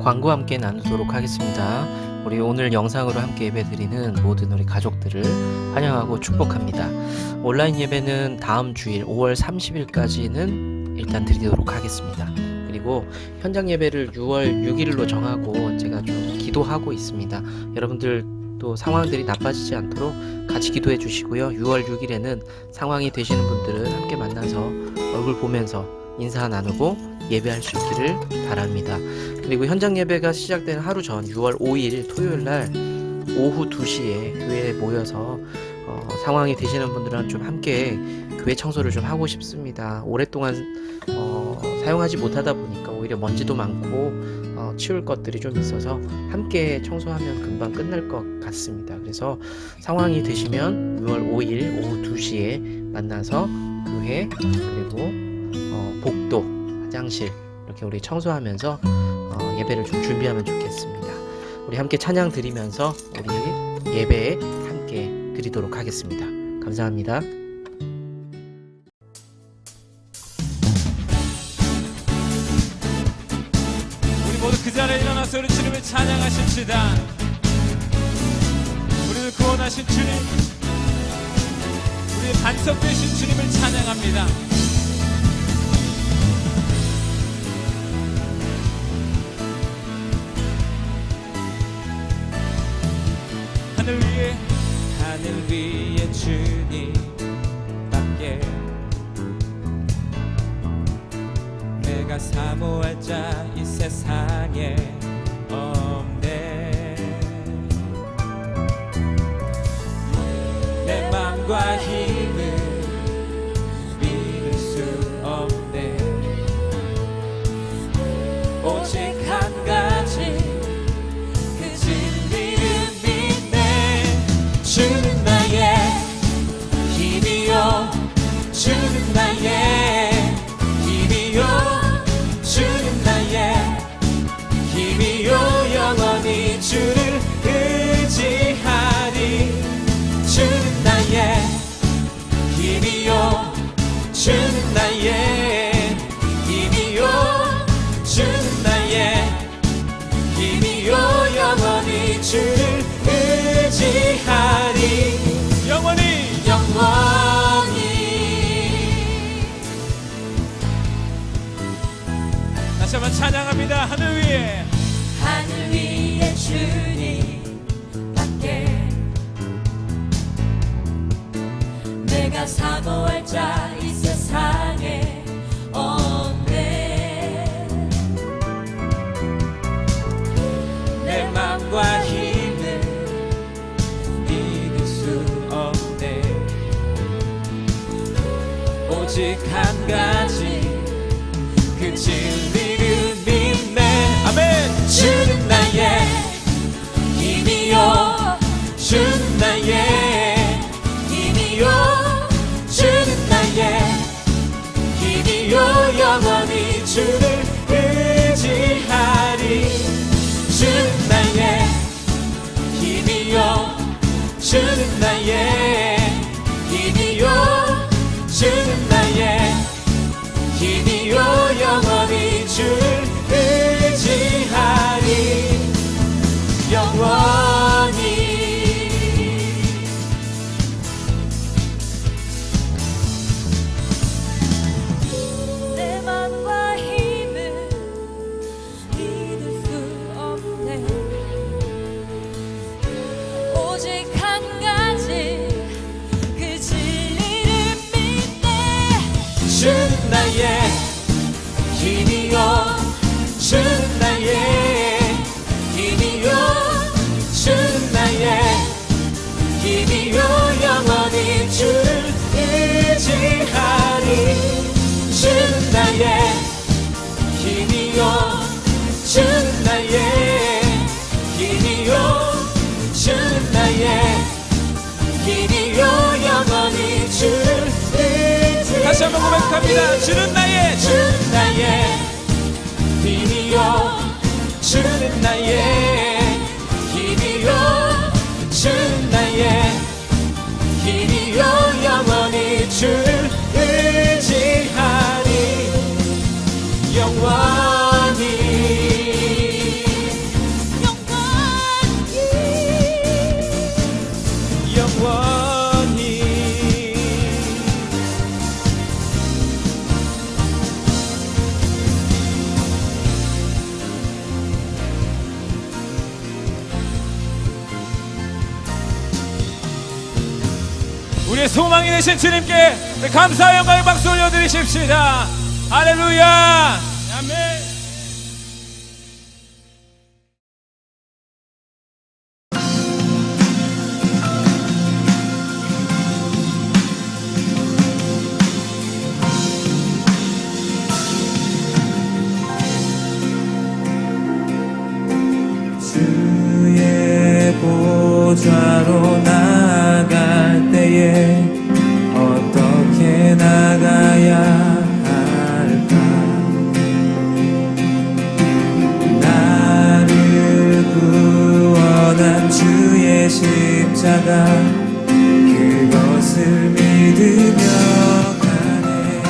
광고 함께 나누도록 하겠습니다. 우리 오늘 영상으로 함께 예배드리는 모든 우리 가족들을 환영하고 축복합니다. 온라인 예배는 다음 주일 5월 30일까지는 일단 드리도록 하겠습니다. 그리고 현장 예배를 6월 6일로 정하고 제가 좀 기도하고 있습니다. 여러분들 또 상황들이 나빠지지 않도록 같이 기도해 주시고요. 6월 6일에는 상황이 되시는 분들은 함께 만나서 얼굴 보면서 인사 나누고 예배할 수 있기를 바랍니다. 그리고 현장 예배가 시작되는 하루 전 6월 5일 토요일 날 오후 2시에 교회에 모여서 상황이 되시는 분들은 좀 함께 교회 청소를 좀 하고 싶습니다. 오랫동안 사용하지 못하다 보니까 오히려 먼지도 많고 치울 것들이 좀 있어서 함께 청소하면 금방 끝날 것 같습니다. 그래서 상황이 되시면 6월 5일 오후 2시에 만나서 교회 그리고 복도, 화장실 이렇게 우리 청소하면서 예배를 좀 준비하면 좋겠습니다. 우리 함께 찬양 드리면서 우리 예배에 함께 드리도록 하겠습니다. 감사합니다. 우리 모두 그 자리에 일어나서 우리 주님을 찬양하십시다. 우리를 구원하신 주님, 우리의 반석 되신 주님을 찬양합니다. 하늘 위에 주님밖에 내가 사모할 자 이 세상에 없네. 내 맘과 힘을 믿을 수 없네. 오직 한 가지 주는 나의 힘이요, 주는 나의 힘이요, 주는 나의 힘이요, 영원히 주를 의지하리. 주는 나의 힘이요, 주는 나의 힘이요, 주는 나의 힘이요, 영원히 주를 의지하리. 영원히 다시 한번 찬양합니다. 하늘 위에 주님밖에 내가 사모할 자 이 세상에 없네. 내 맘과 힘을 믿을 수 없네. 오직 한 가지 그 진리를 믿네. 아멘. 주는 나의 힘이요, 주는 나의 힘이요, 주는 나의 힘이요, 영원히 주를 의지하리. 주는 나의 힘이요, 주는 나의 힘이요, 주는 나의 힘이요, 영원히 주를 의지하리. 영원히 내 맘과 힘을 믿을 수 없네. 오직 한 가지 그 진리를 믿네. 주는 나의 힘이요, 주는 나의 힘이요, 주는 나의 힘이요, 영원히 주를 의지하리. 주는 나의 힘이요, 주는 나의 힘이요, 주는 나의 힘이요, 영원히 주를 의지하리. 다시 한번 고백합니다. 주는 나의 힘이요, 주는 나의 힘이요, 주는 나의 힘이요, 영원히 주를 의지하리. 영원히 우리의 소망이 되신 주님께 감사의 영광의 박수 올려드리십시다. 할렐루야. 아멘. 주의 보좌로 나갈 때에 어떻게 나가야 할까? 나를 구원한 주의 십자가 그것을 믿으며 가네.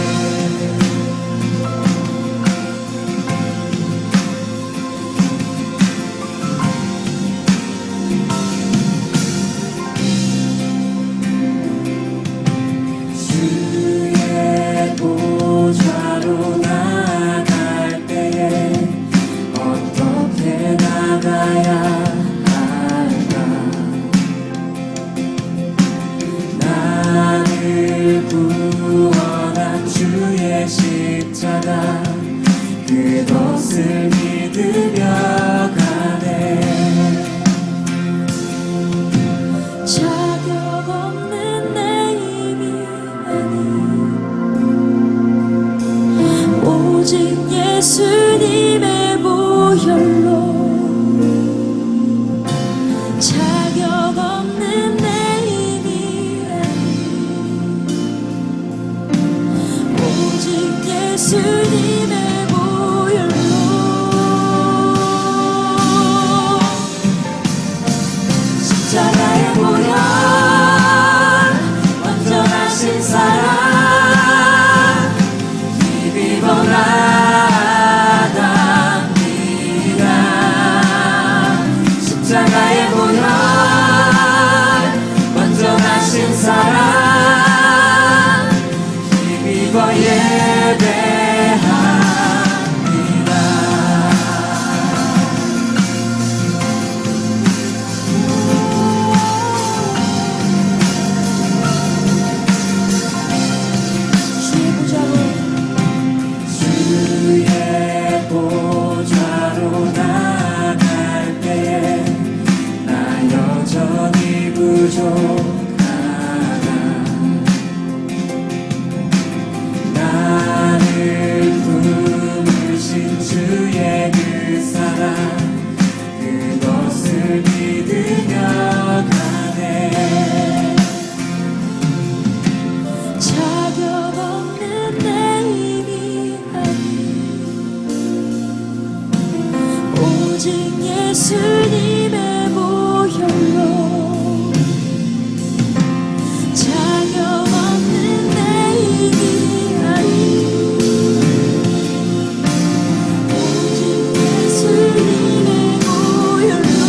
주의 보좌로 나갈 때에 어떻게 나가야 할까? 나를 구원한 주의 십자가 그것을 믿으며 가네. 자격 없는 내 힘이 아닌 오직 예수님의 보혈로 자격 없는 내 힘이 아닌 오직 예수님의 보혈로 십자가의 보혈 완전하신 사랑 힘입어 나갑니다. 십자가의 보혈 완전하신 사랑 힘입어 예배합니다. 주의 보좌로 나갈 때에 나 여전히 부족하다. 나를 품으신 주의 그 사랑 그것을 믿으며 가네. 자격 없는 내 힘이 아닌 오직 예수님의 보혈로 자격 없는 내 힘이 아닌 오직 예수님의 보혈로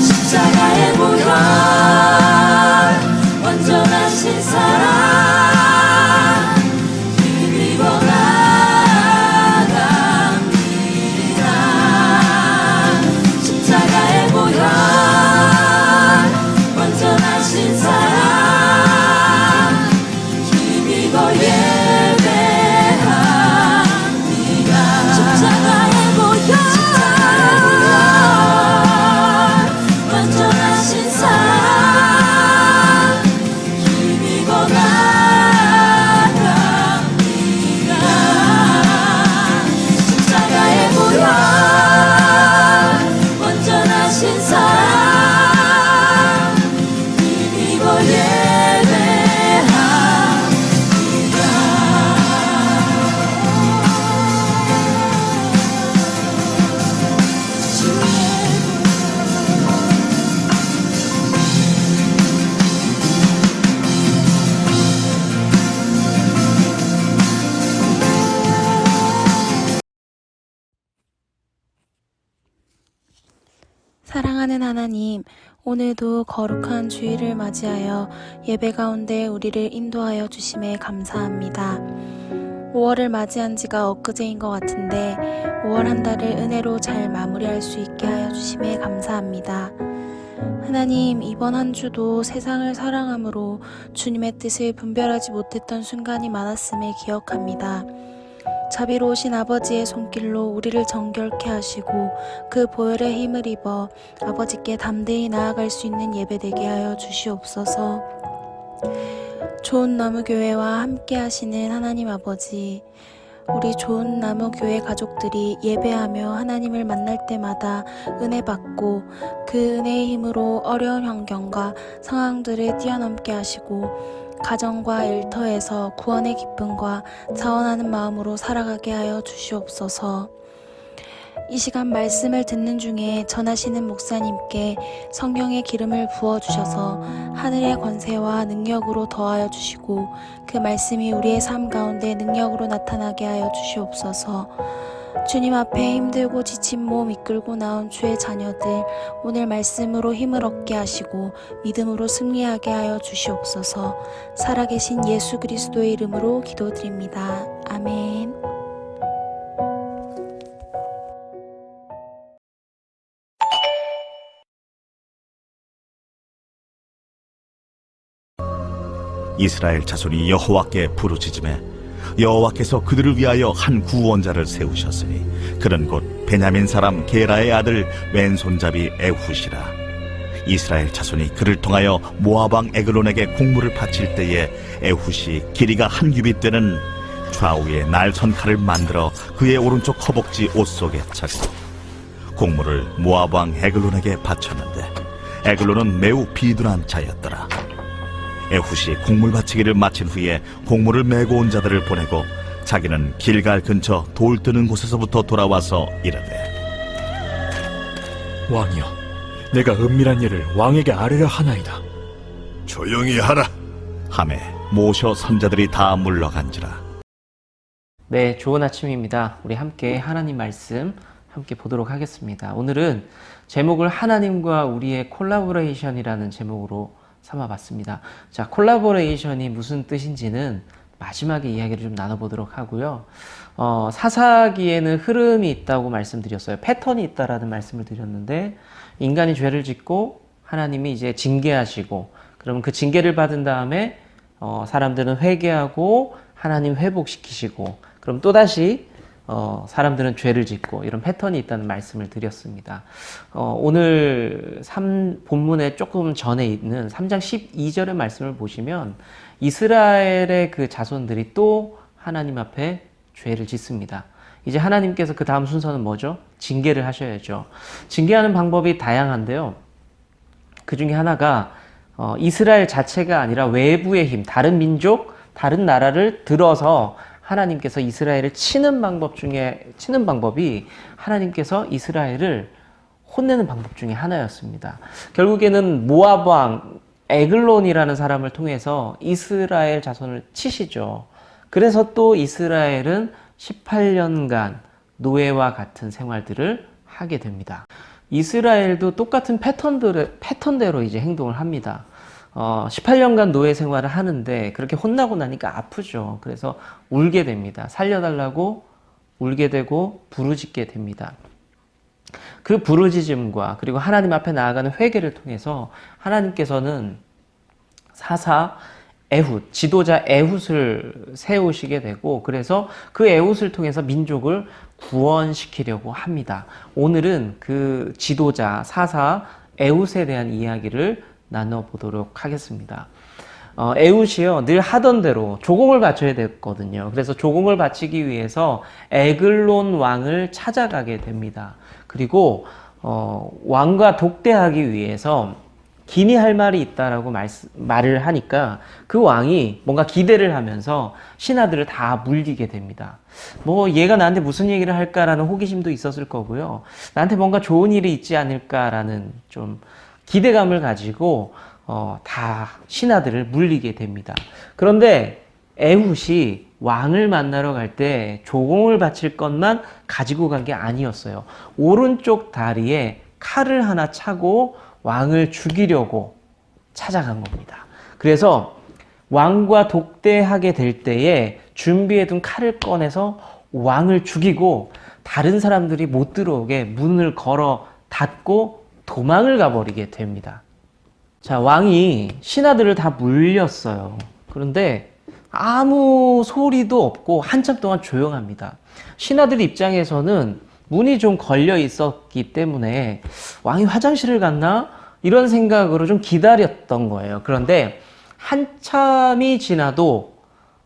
십자가의 보혈 완전하신 사랑 힘입어 나갑니다. 십자가의 보혈 완전하신 사랑 힘입어 예배합니다. 십자가의 보혈 완전하신 사랑 힘입어 나갑니다. 십자가의 보혈 완전하신 사랑 힘입어 사랑하는 하나님, 오늘도 거룩한 주일을 맞이하여 예배 가운데 우리를 인도하여 주심에 감사합니다. 5월을 맞이한 지가 엊그제인 것 같은데 5월 한 달을 은혜로 잘 마무리할 수 있게 하여 주심에 감사합니다. 하나님, 이번 한 주도 세상을 사랑함으로 주님의 뜻을 분별하지 못했던 순간이 많았음을 기억합니다. 자비로우신 아버지의 손길로 우리를 정결케 하시고 그 보혈의 힘을 입어 아버지께 담대히 나아갈 수 있는 예배되게 하여 주시옵소서. 좋은 나무 교회와 함께 하시는 하나님 아버지, 우리 좋은 나무 교회 가족들이 예배하며 하나님을 만날 때마다 은혜 받고 그 은혜의 힘으로 어려운 환경과 상황들을 뛰어넘게 하시고 가정과 일터에서 구원의 기쁨과 자원하는 마음으로 살아가게 하여 주시옵소서. 이 시간 말씀을 듣는 중에 전하시는 목사님께 성령의 기름을 부어주셔서 하늘의 권세와 능력으로 더하여 주시고 그 말씀이 우리의 삶 가운데 능력으로 나타나게 하여 주시옵소서. 주님 앞에 힘들고 지친 몸 이끌고 나온 주의 자녀들, 오늘 말씀으로 힘을 얻게 하시고 믿음으로 승리하게 하여 주시옵소서. 살아계신 예수 그리스도의 이름으로 기도드립니다. 아멘. 이스라엘 자손이 여호와께 부르짖음에 여호와께서 그들을 위하여 한 구원자를 세우셨으니 그는 곧 베냐민 사람 게라의 아들 왼손잡이 에훗이라. 이스라엘 자손이 그를 통하여 모압 왕 에글론에게 공물을 바칠 때에 에훗이 길이가 한 규빗 되는 좌우에 날선 칼을 만들어 그의 오른쪽 허벅지 옷 속에 차고 공물을 모압 왕 에글론에게 바쳤는데 에글론은 매우 비둔한 자였더라. 에훗이 공물 바치기를 마친 후에 공물을 메고 온 자들을 보내고 자기는 길갈 근처 돌 뜨는 곳에서부터 돌아와서 이르되, 왕이여, 내가 은밀한 일을 왕에게 아뢰려 하나이다. 조용히 하라 하매 모셔 선자들이 다 물러간지라. 네, 좋은 아침입니다. 우리 함께 하나님 말씀 함께 보도록 하겠습니다. 오늘은 제목을 하나님과 우리의 콜라보레이션이라는 제목으로 삼아봤습니다. 자, 콜라보레이션이 무슨 뜻인지는 마지막에 이야기를 좀 나눠보도록 하고요. 사사기에는 흐름이 있다고 말씀드렸어요. 패턴이 있다라는 말씀을 드렸는데, 인간이 죄를 짓고 하나님이 이제 징계하시고, 그러면 그 징계를 받은 다음에 사람들은 회개하고 하나님 회복시키시고, 그럼 또다시 사람들은 죄를 짓고, 이런 패턴이 있다는 말씀을 드렸습니다. 오늘 본문에 조금 전에 있는 3장 12절의 말씀을 보시면 이스라엘의 그 자손들이 또 하나님 앞에 죄를 짓습니다. 이제 하나님께서 그 다음 순서는 뭐죠? 징계를 하셔야죠. 징계하는 방법이 다양한데요. 그 중에 하나가 이스라엘 자체가 아니라 외부의 힘, 다른 민족, 다른 나라를 들어서 하나님께서 이스라엘을 치는 방법이 하나님께서 이스라엘을 혼내는 방법 중에 하나였습니다. 결국에는 모압 왕 에글론이라는 사람을 통해서 이스라엘 자손을 치시죠. 그래서 또 이스라엘은 18년간 노예와 같은 생활들을 하게 됩니다. 이스라엘도 똑같은 패턴대로 이제 행동을 합니다. 18년간 노예 생활을 하는데 그렇게 혼나고 나니까 아프죠. 그래서 울게 됩니다. 살려달라고 울게 되고 부르짖게 됩니다. 그 부르짖음과 그리고 하나님 앞에 나아가는 회개를 통해서 하나님께서는 사사 에훗, 지도자 에훗을 세우시게 되고, 그래서 그 에훗을 통해서 민족을 구원시키려고 합니다. 오늘은 그 지도자 사사 에훗에 대한 이야기를 나눠보도록 하겠습니다. 에훗이요, 늘 하던 대로 조공을 바쳐야 됐거든요. 그래서 조공을 바치기 위해서 에글론 왕을 찾아가게 됩니다. 그리고 왕과 독대하기 위해서 기니 할 말이 있다라고 말을 하니까 그 왕이 뭔가 기대를 하면서 신하들을 다 물리게 됩니다. 뭐 얘가 나한테 무슨 얘기를 할까라는 호기심도 있었을 거고요. 나한테 뭔가 좋은 일이 있지 않을까라는 좀 기대감을 가지고 다 신하들을 물리게 됩니다. 그런데 에훗이 왕을 만나러 갈 때 조공을 바칠 것만 가지고 간 게 아니었어요. 오른쪽 다리에 칼을 하나 차고 왕을 죽이려고 찾아간 겁니다. 그래서 왕과 독대하게 될 때에 준비해둔 칼을 꺼내서 왕을 죽이고 다른 사람들이 못 들어오게 문을 걸어 닫고 도망을 가버리게 됩니다. 자, 왕이 신하들을 다 물렸어요. 그런데 아무 소리도 없고 한참 동안 조용합니다. 신하들 입장에서는 문이 좀 걸려 있었기 때문에 왕이 화장실을 갔나? 이런 생각으로 좀 기다렸던 거예요. 그런데 한참이 지나도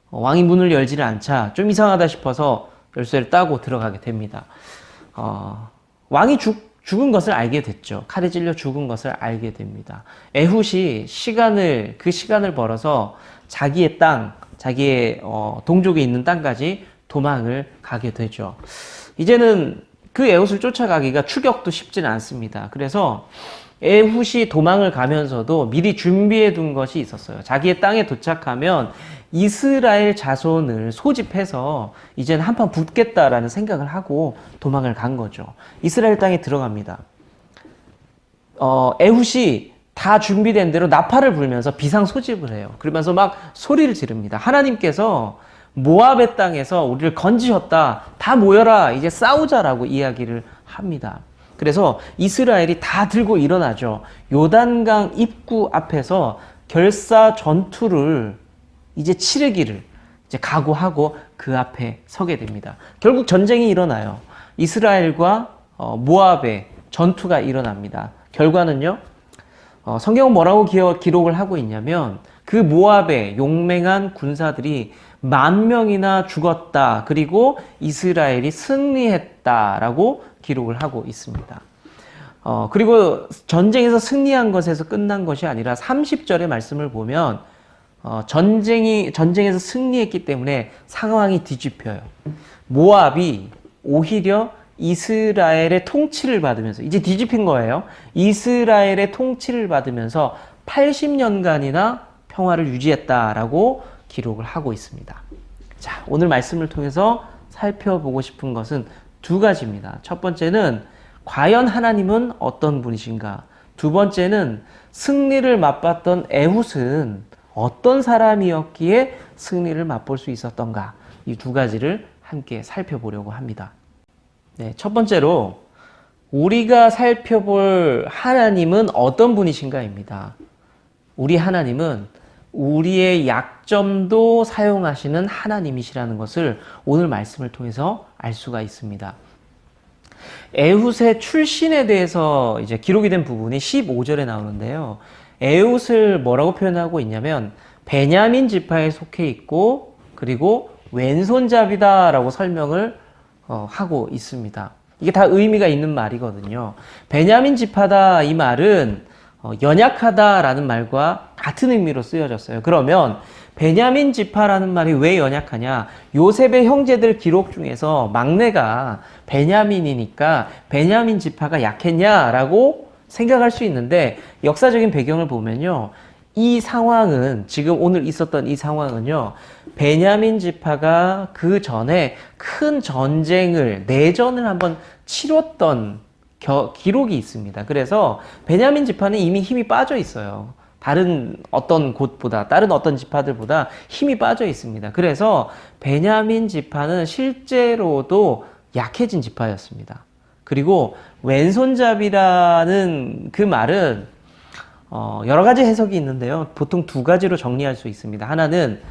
왕이 문을 열지를 않자 좀 이상하다 싶어서 열쇠를 따고 들어가게 됩니다. 왕이 죽은 것을 알게 됐죠. 칼에 찔려 죽은 것을 알게 됩니다. 에훗이 그 시간을 벌어서 자기의 땅, 자기의 동족이 있는 땅까지 도망을 가게 되죠. 이제는 그 에훗을 쫓아가기가 추격도 쉽지는 않습니다. 그래서 에훗이 도망을 가면서도 미리 준비해 둔 것이 있었어요. 자기의 땅에 도착하면 이스라엘 자손을 소집해서 이제는 한판 붙겠다라는 생각을 하고 도망을 간 거죠. 이스라엘 땅에 들어갑니다. 에훗이 다 준비된 대로 나팔을 불면서 비상 소집을 해요. 그러면서 막 소리를 지릅니다. 하나님께서 모압의 땅에서 우리를 건지셨다. 다 모여라. 이제 싸우자라고 이야기를 합니다. 그래서 이스라엘이 다 들고 일어나죠. 요단강 입구 앞에서 결사 전투를 이제 치르기를 이제 각오하고 그 앞에 서게 됩니다. 결국 전쟁이 일어나요. 이스라엘과 모압의 전투가 일어납니다. 결과는요. 성경은 뭐라고 기록을 하고 있냐면 그 모압의 용맹한 군사들이 10,000명이나 죽었다. 그리고 이스라엘이 승리했다라고 기록을 하고 있습니다. 그리고 전쟁에서 승리한 것에서 끝난 것이 아니라 30절의 말씀을 보면 전쟁에서 승리했기 때문에 상황이 뒤집혀요. 모압이 오히려 이스라엘의 통치를 받으면서 이제 뒤집힌 거예요. 이스라엘의 통치를 받으면서 80년간이나 평화를 유지했다라고 기록을 하고 있습니다. 자, 오늘 말씀을 통해서 살펴보고 싶은 것은 두 가지입니다. 첫 번째는 과연 하나님은 어떤 분이신가? 두 번째는 승리를 맛봤던 에훗은 어떤 사람이었기에 승리를 맛볼 수 있었던가? 이 두 가지를 함께 살펴보려고 합니다. 네, 첫 번째로 우리가 살펴볼 하나님은 어떤 분이신가입니다. 우리 하나님은 우리의 약점도 사용하시는 하나님이시라는 것을 오늘 말씀을 통해서 알 수가 있습니다. 에훗의 출신에 대해서 이제 기록이 된 부분이 15절에 나오는데요. 에훗을 뭐라고 표현하고 있냐면 베냐민 지파에 속해 있고 그리고 왼손잡이다라고 설명을 하고 있습니다. 이게 다 의미가 있는 말이거든요. 베냐민 지파다 이 말은 연약하다라는 말과 같은 의미로 쓰여졌어요. 그러면 베냐민 지파라는 말이 왜 연약하냐? 요셉의 형제들 기록 중에서 막내가 베냐민이니까 베냐민 지파가 약했냐라고 생각할 수 있는데 역사적인 배경을 보면요. 이 상황은 지금 오늘 있었던 이 상황은요. 베냐민 지파가 그 전에 큰 내전을 한번 치렀던 기록이 있습니다. 그래서 베냐민 지파는 이미 힘이 빠져 있어요. 다른 어떤 곳보다, 다른 어떤 지파들보다 힘이 빠져 있습니다. 그래서 베냐민 지파는 실제로도 약해진 지파였습니다. 그리고 왼손잡이라는 그 말은 여러 가지 해석이 있는데요. 보통 두 가지로 정리할 수 있습니다. 하나는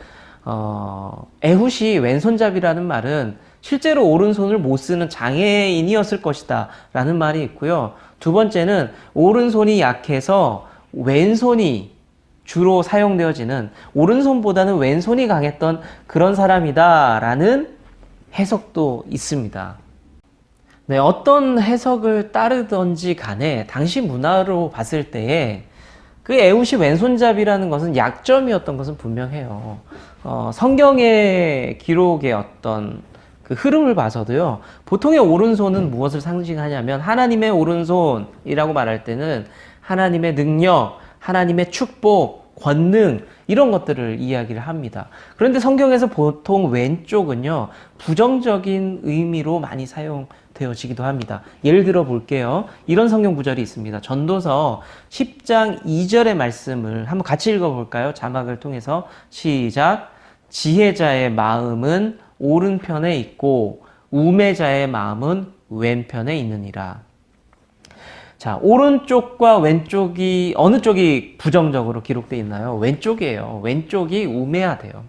에훗이 왼손잡이라는 말은 실제로 오른손을 못 쓰는 장애인이었을 것이다 라는 말이 있고요. 두 번째는 오른손이 약해서 왼손이 주로 사용되어지는 오른손보다는 왼손이 강했던 그런 사람이다 라는 해석도 있습니다. 네, 어떤 해석을 따르든지 간에 당시 문화로 봤을 때에 그 에훗이 왼손잡이라는 것은 약점이었던 것은 분명해요. 성경의 기록의 어떤 그 흐름을 봐서도요. 보통의 오른손은 무엇을 상징하냐면 하나님의 오른손이라고 말할 때는 하나님의 능력, 하나님의 축복, 권능 이런 것들을 이야기를 합니다. 그런데 성경에서 보통 왼쪽은요. 부정적인 의미로 많이 사용되어지기도 합니다. 예를 들어 볼게요. 이런 성경 구절이 있습니다. 전도서 10장 2절의 말씀을 한번 같이 읽어볼까요? 자막을 통해서 시작. 지혜자의 마음은 오른편에 있고 우매자의 마음은 왼편에 있느니라. 자, 오른쪽과 왼쪽이 어느 쪽이 부정적으로 기록되어 있나요? 왼쪽이에요. 왼쪽이 우매야 돼요.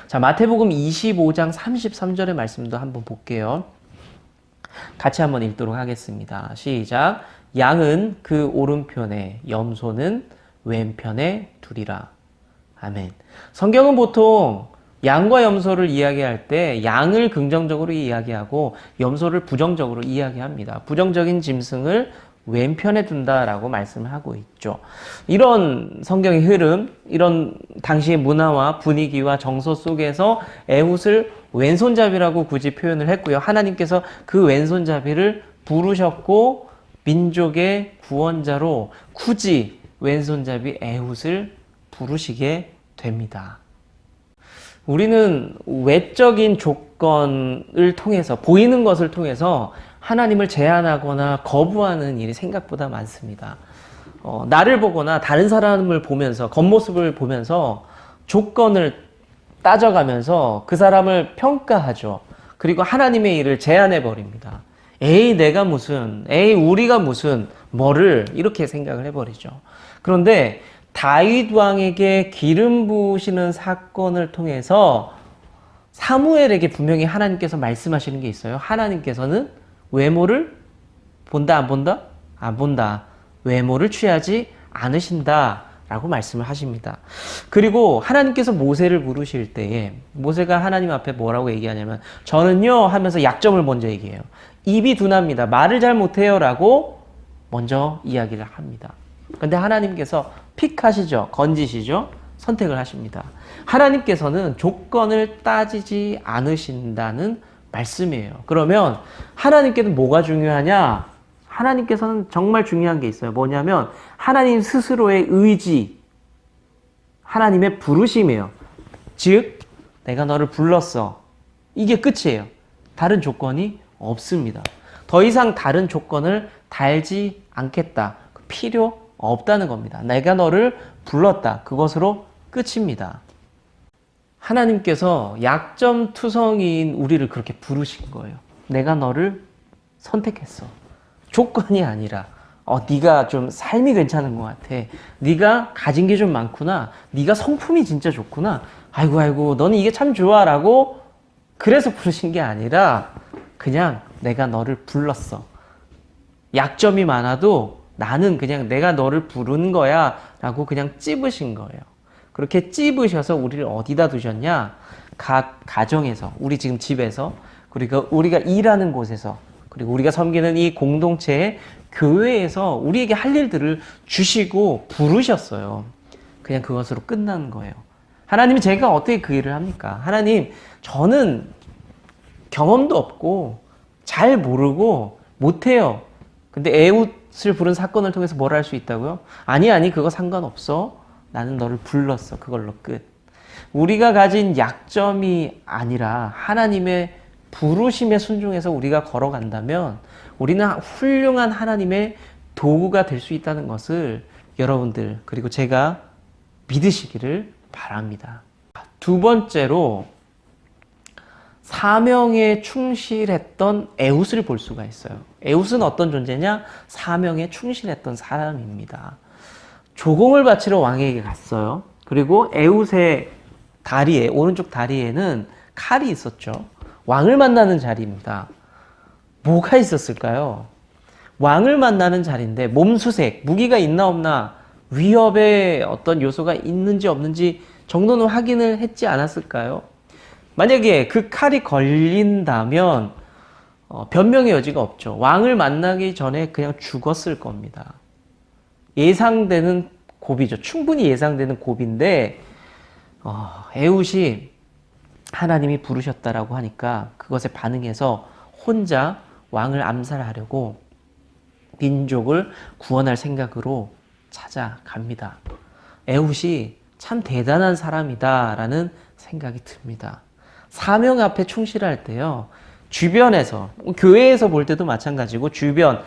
자, 마태복음 25장 33절의 말씀도 한번 볼게요. 같이 한번 읽도록 하겠습니다. 시작. 양은 그 오른편에, 염소는 왼편에 두리라. 아멘. 성경은 보통 양과 염소를 이야기할 때 양을 긍정적으로 이야기하고 염소를 부정적으로 이야기합니다. 부정적인 짐승을 왼편에 둔다라고 말씀을 하고 있죠. 이런 성경의 흐름, 이런 당시의 문화와 분위기와 정서 속에서 에훗을 왼손잡이라고 굳이 표현을 했고요. 하나님께서 그 왼손잡이를 부르셨고 민족의 구원자로 굳이 왼손잡이 에훗을 부르시게 됩니다. 우리는 외적인 조건을 통해서, 보이는 것을 통해서 하나님을 제한하거나 거부하는 일이 생각보다 많습니다. 나를 보거나 다른 사람을 보면서, 겉모습을 보면서 조건을 따져가면서 그 사람을 평가하죠. 그리고 하나님의 일을 제한해 버립니다. 에이, 내가 무슨, 에이, 우리가 무슨, 뭐를, 이렇게 생각을 해버리죠. 그런데 다윗 왕에게 기름 부으시는 사건을 통해서 사무엘에게 분명히 하나님께서 말씀하시는 게 있어요. 하나님께서는 외모를 본다, 안 본다? 안 본다. 외모를 취하지 않으신다 라고 말씀을 하십니다. 그리고 하나님께서 모세를 부르실 때에 모세가 하나님 앞에 뭐라고 얘기하냐면 저는요 하면서 약점을 먼저 얘기해요. 입이 둔합니다. 말을 잘 못해요 라고 먼저 이야기를 합니다. 근데 하나님께서 픽하시죠. 건지시죠. 선택을 하십니다. 하나님께서는 조건을 따지지 않으신다는 말씀이에요. 그러면 하나님께는 뭐가 중요하냐? 하나님께서는 정말 중요한 게 있어요. 뭐냐면 하나님 스스로의 의지, 하나님의 부르심이에요. 즉 내가 너를 불렀어. 이게 끝이에요. 다른 조건이 없습니다. 더 이상 다른 조건을 달지 않겠다. 필요 없다는 겁니다. 내가 너를 불렀다. 그것으로 끝입니다. 하나님께서 약점투성이인 우리를 그렇게 부르신 거예요. 내가 너를 선택했어. 조건이 아니라 네가 좀 삶이 괜찮은 것 같아. 네가 가진 게 좀 많구나. 네가 성품이 진짜 좋구나. 아이고 너는 이게 참 좋아 라고 그래서 부르신 게 아니라 그냥 내가 너를 불렀어. 약점이 많아도 나는 그냥 내가 너를 부르는 거야 라고 그냥 찝으신 거예요. 그렇게 찝으셔서 우리를 어디다 두셨냐? 각 가정에서, 우리 지금 집에서, 그리고 우리가 일하는 곳에서, 그리고 우리가 섬기는 이 공동체의 교회에서 우리에게 할 일들을 주시고 부르셨어요. 그냥 그것으로 끝나는 거예요. 하나님이 제가 어떻게 그 일을 합니까? 하나님, 저는 경험도 없고 잘 모르고 못해요. 근데 에훗을 부른 사건을 통해서 뭘 할 수 있다고요? 아니 그거 상관없어. 나는 너를 불렀어. 그걸로 끝. 우리가 가진 약점이 아니라 하나님의 부르심에 순종해서 우리가 걸어간다면 우리는 훌륭한 하나님의 도구가 될 수 있다는 것을 여러분들 그리고 제가 믿으시기를 바랍니다. 두 번째로 사명에 충실했던 에훗을 볼 수가 있어요. 에훗은 어떤 존재냐? 사명에 충실했던 사람입니다. 조공을 바치러 왕에게 갔어요. 그리고 에훗의 다리에, 오른쪽 다리에는 칼이 있었죠. 왕을 만나는 자리입니다. 뭐가 있었을까요? 왕을 만나는 자리인데 몸수색, 무기가 있나 없나, 위협의 어떤 요소가 있는지 없는지 정도는 확인을 했지 않았을까요? 만약에 그 칼이 걸린다면 변명의 여지가 없죠. 왕을 만나기 전에 그냥 죽었을 겁니다. 예상되는 고비죠. 충분히 예상되는 고비인데 에훗이 하나님이 부르셨다라고 하니까 그것에 반응해서 혼자 왕을 암살하려고 민족을 구원할 생각으로 찾아갑니다. 에훗이 참 대단한 사람이다라는 생각이 듭니다. 사명 앞에 충실할 때요. 주변에서, 교회에서 볼 때도 마찬가지고 주변,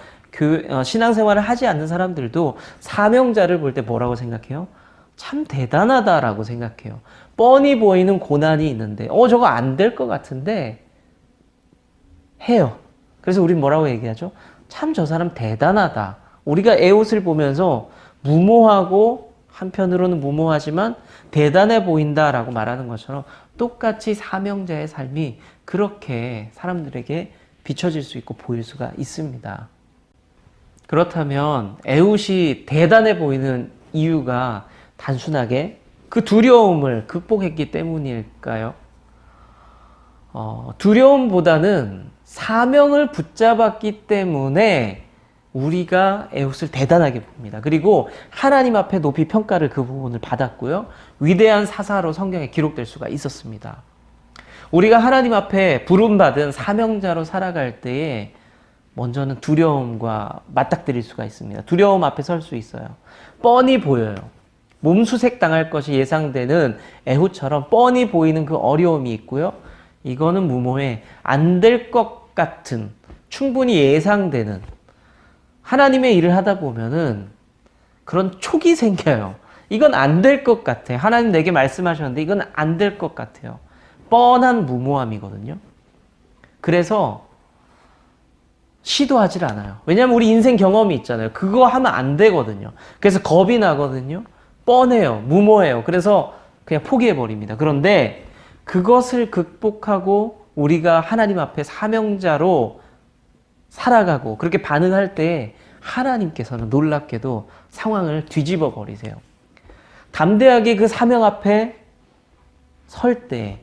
신앙생활을 하지 않는 사람들도 사명자를 볼 때 뭐라고 생각해요? 참 대단하다라고 생각해요. 뻔히 보이는 고난이 있는데 저거 안 될 것 같은데 해요. 그래서 우린 뭐라고 얘기하죠? 참 저 사람 대단하다. 우리가 에훗을 보면서 무모하고 한편으로는 무모하지만 대단해 보인다라고 말하는 것처럼 똑같이 사명자의 삶이 그렇게 사람들에게 비춰질 수 있고 보일 수가 있습니다. 그렇다면 에훗이 대단해 보이는 이유가 단순하게 그 두려움을 극복했기 때문일까요? 두려움보다는 사명을 붙잡았기 때문에 우리가 에훗을 대단하게 봅니다. 그리고 하나님 앞에 높이 평가를 그 부분을 받았고요. 위대한 사사로 성경에 기록될 수가 있었습니다. 우리가 하나님 앞에 부름받은 사명자로 살아갈 때에 먼저는 두려움과 맞닥뜨릴 수가 있습니다. 두려움 앞에 설 수 있어요. 뻔히 보여요. 몸수색 당할 것이 예상되는 에훗처럼 뻔히 보이는 그 어려움이 있고요. 이거는 무모해 안 될 것 같은, 충분히 예상되는, 하나님의 일을 하다 보면은 그런 촉이 생겨요. 이건 안 될 것 같아. 하나님 내게 말씀하셨는데 이건 안 될 것 같아요. 뻔한 무모함이거든요. 그래서 시도하질 않아요. 왜냐하면 우리 인생 경험이 있잖아요. 그거 하면 안 되거든요. 그래서 겁이 나거든요. 뻔해요. 무모해요. 그래서 그냥 포기해버립니다. 그런데 그것을 극복하고 우리가 하나님 앞에 사명자로 살아가고 그렇게 반응할 때 하나님께서는 놀랍게도 상황을 뒤집어 버리세요. 담대하게 그 사명 앞에 설 때,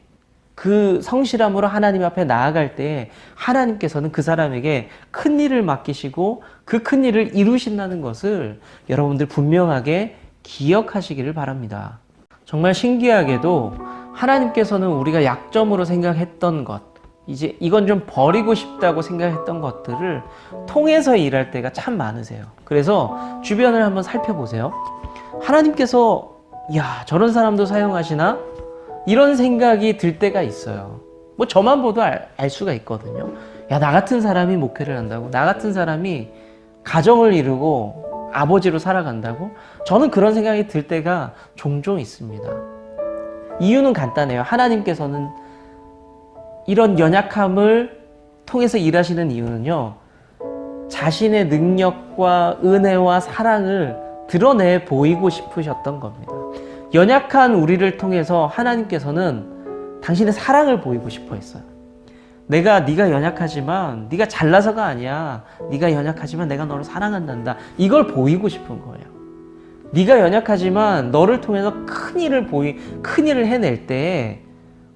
그 성실함으로 하나님 앞에 나아갈 때 하나님께서는 그 사람에게 큰 일을 맡기시고 그 큰 일을 이루신다는 것을 여러분들 분명하게 기억하시기를 바랍니다. 정말 신기하게도 하나님께서는 우리가 약점으로 생각했던 것, 이제 이건 좀 버리고 싶다고 생각했던 것들을 통해서 일할 때가 참 많으세요. 그래서 주변을 한번 살펴보세요. 하나님께서 야, 저런 사람도 사용하시나? 이런 생각이 들 때가 있어요. 뭐 저만 보도 알 수가 있거든요. 야, 나 같은 사람이 목회를 한다고? 나 같은 사람이 가정을 이루고 아버지로 살아간다고? 저는 그런 생각이 들 때가 종종 있습니다. 이유는 간단해요. 하나님께서는 이런 연약함을 통해서 일하시는 이유는요, 자신의 능력과 은혜와 사랑을 드러내 보이고 싶으셨던 겁니다. 연약한 우리를 통해서 하나님께서는 당신의 사랑을 보이고 싶어 했어요. 네가 연약하지만 네가 잘나서가 아니야. 네가 연약하지만 내가 너를 사랑한단다. 이걸 보이고 싶은 거예요. 네가 연약하지만 너를 통해서 큰 일을 해낼 때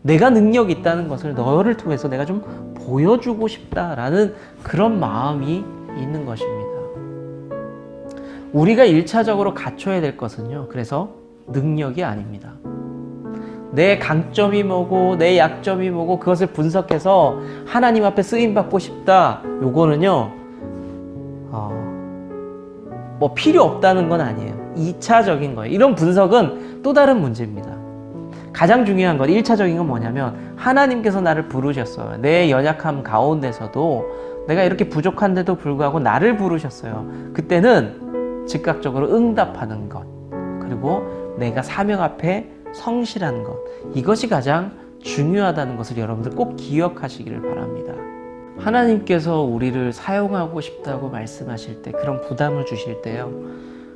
내가 능력이 있다는 것을 너를 통해서 내가 좀 보여주고 싶다라는 그런 마음이 있는 것입니다. 우리가 1차적으로 갖춰야 될 것은요, 그래서 능력이 아닙니다. 내 강점이 뭐고 내 약점이 뭐고 그것을 분석해서 하나님 앞에 쓰임받고 싶다. 요거는요 뭐 필요 없다는 건 아니에요. 2차적인 거예요. 이런 분석은 또 다른 문제입니다. 가장 중요한 건 1차적인 건 뭐냐면 하나님께서 나를 부르셨어요. 내 연약함 가운데서도 내가 이렇게 부족한데도 불구하고 나를 부르셨어요. 그때는 즉각적으로 응답하는 것, 그리고 내가 사명 앞에 성실한 것, 이것이 가장 중요하다는 것을 여러분들 꼭 기억하시기를 바랍니다. 하나님께서 우리를 사용하고 싶다고 말씀하실 때, 그런 부담을 주실 때요,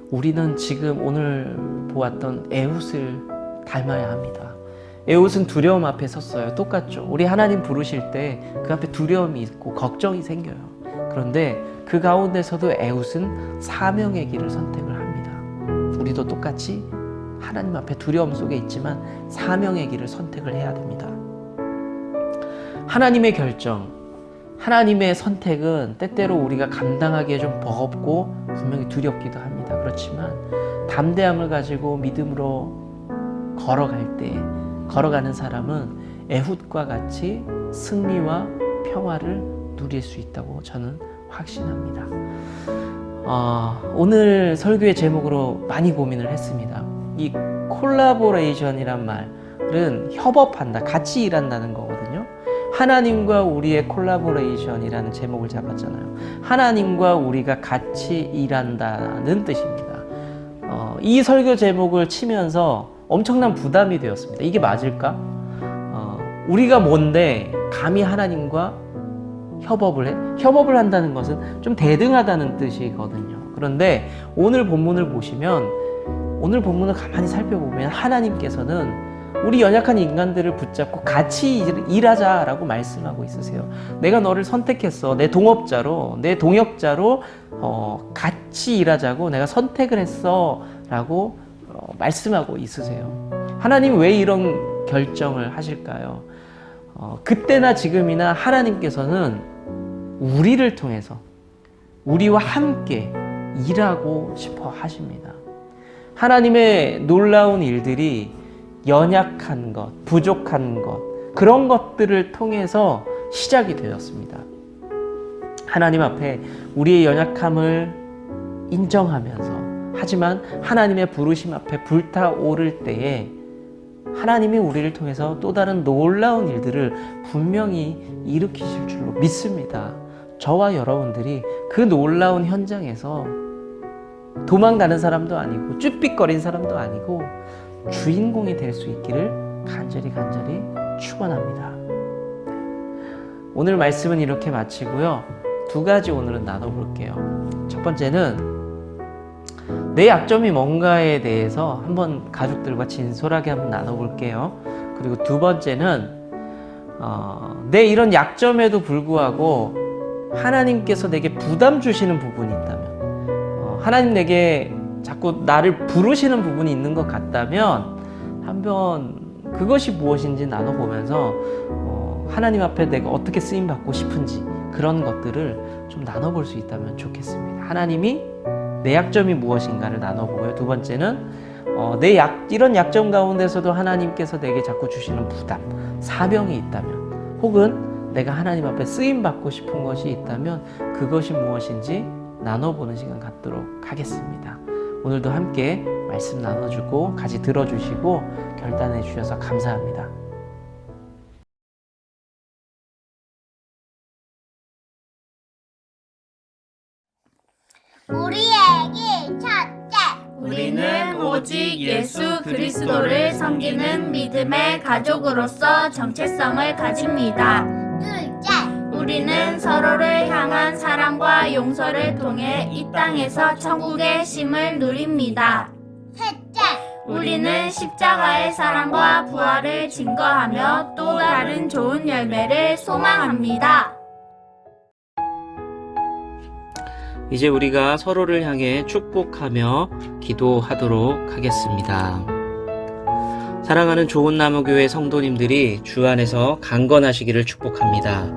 우리는 지금 오늘 보았던 에훗을 닮아야 합니다. 에훗은 두려움 앞에 섰어요. 똑같죠. 우리 하나님 부르실 때 그 앞에 두려움이 있고 걱정이 생겨요. 그런데 그 가운데서도 에훗은 사명의 길을 선택을 합니다. 우리도 똑같이 하나님 앞에 두려움 속에 있지만 사명의 길을 선택을 해야 됩니다. 하나님의 결정, 하나님의 선택은 때때로 우리가 감당하기에 좀 버겁고 분명히 두렵기도 합니다. 그렇지만 담대함을 가지고 믿음으로 걸어가는 사람은 에훗과 같이 승리와 평화를 누릴 수 있다고 저는 확신합니다. 오늘 설교의 제목으로 많이 고민을 했습니다. 이 콜라보레이션이란 말은 협업한다, 같이 일한다는 거거든요. 하나님과 우리의 콜라보레이션이라는 제목을 잡았잖아요. 하나님과 우리가 같이 일한다는 뜻입니다. 이 설교 제목을 치면서 엄청난 부담이 되었습니다. 이게 맞을까? 우리가 뭔데 감히 하나님과 협업을 한다는 것은 좀 대등하다는 뜻이거든요. 그런데 오늘 본문을 보시면, 오늘 본문을 가만히 살펴보면 하나님께서는 우리 연약한 인간들을 붙잡고 같이 일하자라고 말씀하고 있으세요. 내가 너를 선택했어. 내 동업자로, 내 동역자로 같이 일하자고 내가 선택을 했어 라고 말씀하고 있으세요. 하나님 왜 이런 결정을 하실까요? 그때나 지금이나 하나님께서는 우리를 통해서 우리와 함께 일하고 싶어 하십니다. 하나님의 놀라운 일들이 연약한 것, 부족한 것, 그런 것들을 통해서 시작이 되었습니다. 하나님 앞에 우리의 연약함을 인정하면서, 하지만 하나님의 부르심 앞에 불타오를 때에 하나님이 우리를 통해서 또 다른 놀라운 일들을 분명히 일으키실 줄로 믿습니다. 저와 여러분들이 그 놀라운 현장에서 도망가는 사람도 아니고 쭈삣거린 사람도 아니고 주인공이 될 수 있기를 간절히 축원합니다. 오늘 말씀은 이렇게 마치고요. 두 가지 오늘은 나눠볼게요. 첫 번째는 내 약점이 뭔가에 대해서 한번 가족들과 진솔하게 한번 나눠볼게요. 그리고 두 번째는 내 이런 약점에도 불구하고 하나님께서 내게 부담 주시는 부분이 있다면, 하나님 내게 자꾸 나를 부르시는 부분이 있는 것 같다면 한번 그것이 무엇인지 나눠보면서 하나님 앞에 내가 어떻게 쓰임받고 싶은지 그런 것들을 좀 나눠볼 수 있다면 좋겠습니다. 하나님이 내 약점이 무엇인가를 나눠보고요. 두 번째는 이런 약점 가운데서도 하나님께서 내게 자꾸 주시는 부담, 사명이 있다면, 혹은 내가 하나님 앞에 쓰임받고 싶은 것이 있다면 그것이 무엇인지 나눠보는 시간 갖도록 하겠습니다. 오늘도 함께 말씀 나눠주고 같이 들어주시고 결단해 주셔서 감사합니다. 우리에게 첫째, 우리는 오직 예수 그리스도를 섬기는 믿음의 가족으로서 정체성을 가집니다. 둘째, 우리는 서로를 향한 사랑과 용서를 통해 이 땅에서 천국의 쉼을 누립니다. 셋째, 우리는 십자가의 사랑과 부활을 증거하며 또 다른 좋은 열매를 소망합니다. 이제 우리가 서로를 향해 축복하며 기도하도록 하겠습니다. 사랑하는 좋은 나무교회 성도님들이 주 안에서 강건하시기를 축복합니다.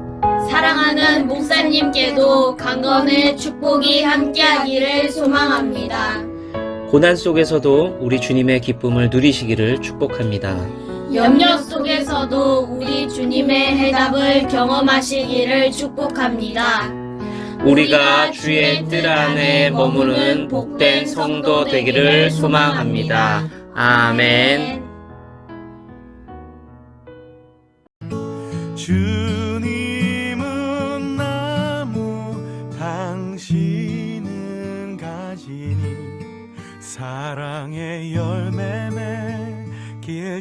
사랑하는 목사님께도 강건의 축복이 함께하기를 소망합니다. 고난 속에서도 우리 주님의 기쁨을 누리시기를 축복합니다. 염려 속에서도 우리 주님의 해답을 경험하시기를 축복합니다. 우리가 주의 뜰 안에 머무는 복된 성도 되기를 소망합니다. 아멘. 주님은 나무, 당신은 가지니 사랑의 열매 맺기에